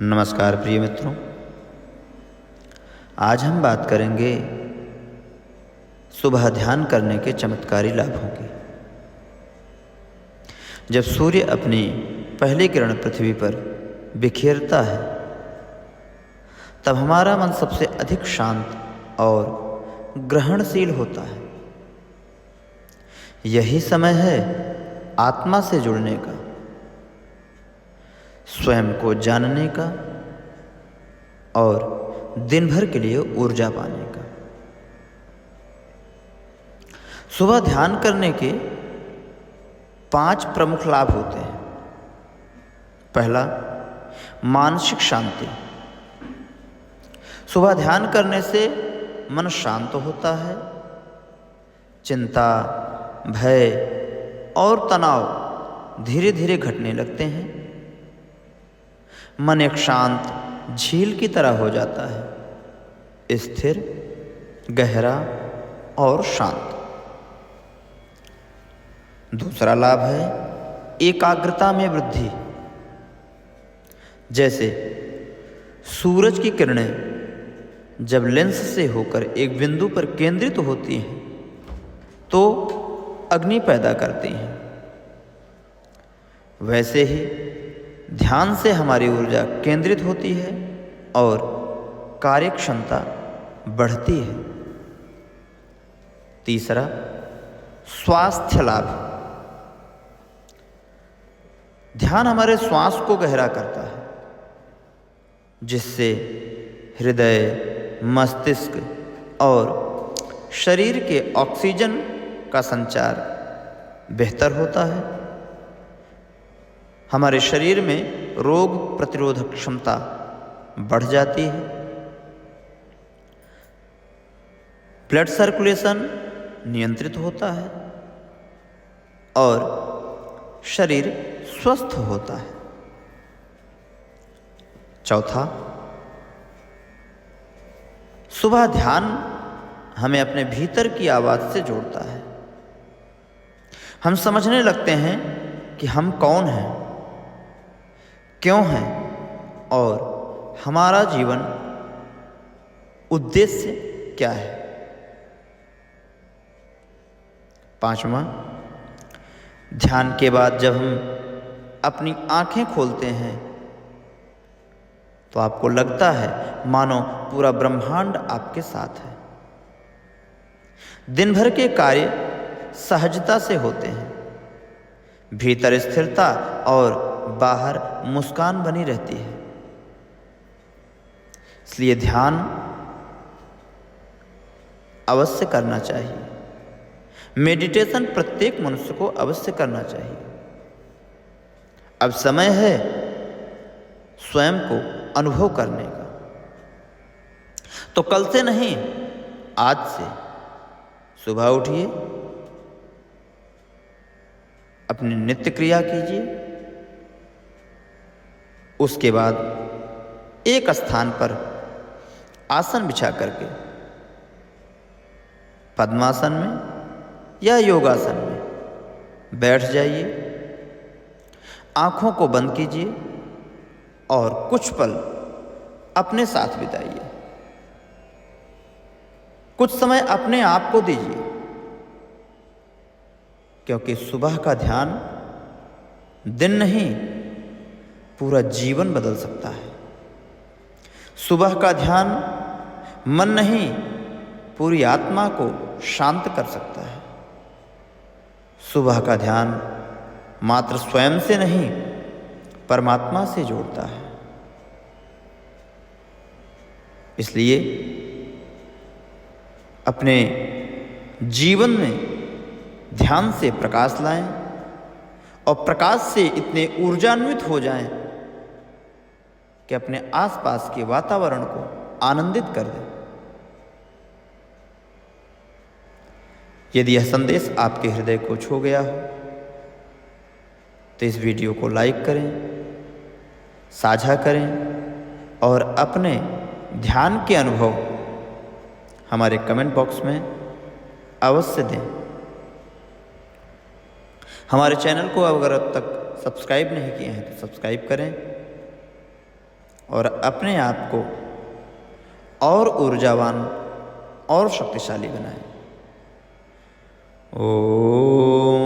नमस्कार प्रिय मित्रों, आज हम बात करेंगे सुबह ध्यान करने के चमत्कारी लाभों की। जब सूर्य अपनी पहली किरण पृथ्वी पर बिखेरता है तब हमारा मन सबसे अधिक शांत और ग्रहणशील होता है। यही समय है आत्मा से जुड़ने का, स्वयं को जानने का और दिन भर के लिए ऊर्जा पाने का। सुबह ध्यान करने के 5 प्रमुख लाभ होते हैं। पहला, मानसिक शांति। सुबह ध्यान करने से मन शांत होता है। चिंता, भय और तनाव धीरे धीरे घटने लगते हैं। मन एक शांत झील की तरह हो जाता है, स्थिर, गहरा और शांत। दूसरा लाभ है एकाग्रता में वृद्धि। जैसे सूरज की किरणें जब लेंस से होकर एक बिंदु पर केंद्रित होती हैं तो अग्नि पैदा करती हैं, वैसे ही ध्यान से हमारी ऊर्जा केंद्रित होती है और कार्य क्षमता बढ़ती है। तीसरा, स्वास्थ्य लाभ। ध्यान हमारे श्वास को गहरा करता है, जिससे हृदय, मस्तिष्क और शरीर के ऑक्सीजन का संचार बेहतर होता है। हमारे शरीर में रोग प्रतिरोधक क्षमता बढ़ जाती है। ब्लड सर्कुलेशन नियंत्रित होता है और शरीर स्वस्थ होता है। चौथा, सुबह ध्यान हमें अपने भीतर की आवाज से जोड़ता है। हम समझने लगते हैं कि हम कौन हैं, क्यों हैं और हमारा जीवन उद्देश्य क्या है। पांचवा, ध्यान के बाद जब हम अपनी आंखें खोलते हैं तो आपको लगता है मानो पूरा ब्रह्मांड आपके साथ है। दिन भर के कार्य सहजता से होते हैं, भीतर स्थिरता और बाहर मुस्कान बनी रहती है। इसलिए ध्यान अवश्य करना चाहिए। मेडिटेशन प्रत्येक मनुष्य को अवश्य करना चाहिए। अब समय है स्वयं को अनुभव करने का। तो कल से नहीं, आज से सुबह उठिए, अपनी नित्य क्रिया कीजिए। उसके बाद एक स्थान पर आसन बिछा करके पद्मासन में या योगासन में बैठ जाइए। आंखों को बंद कीजिए और कुछ पल अपने साथ बिताइए। कुछ समय अपने आप को दीजिए, क्योंकि सुबह का ध्यान दिन नहीं, पूरा जीवन बदल सकता है। सुबह का ध्यान मन नहीं, पूरी आत्मा को शांत कर सकता है। सुबह का ध्यान मात्र स्वयं से नहीं, परमात्मा से जोड़ता है। इसलिए अपने जीवन में ध्यान से प्रकाश लाएं और प्रकाश से इतने ऊर्जान्वित हो जाएं कि अपने आसपास के वातावरण को आनंदित कर दें। यदि यह संदेश आपके हृदय को छू गया हो तो इस वीडियो को लाइक करें, साझा करें और अपने ध्यान के अनुभव हमारे कमेंट बॉक्स में अवश्य दें। हमारे चैनल को अगर अब तक सब्सक्राइब नहीं किए हैं तो सब्सक्राइब करें और अपने आप को और ऊर्जावान और शक्तिशाली बनाएं। ओम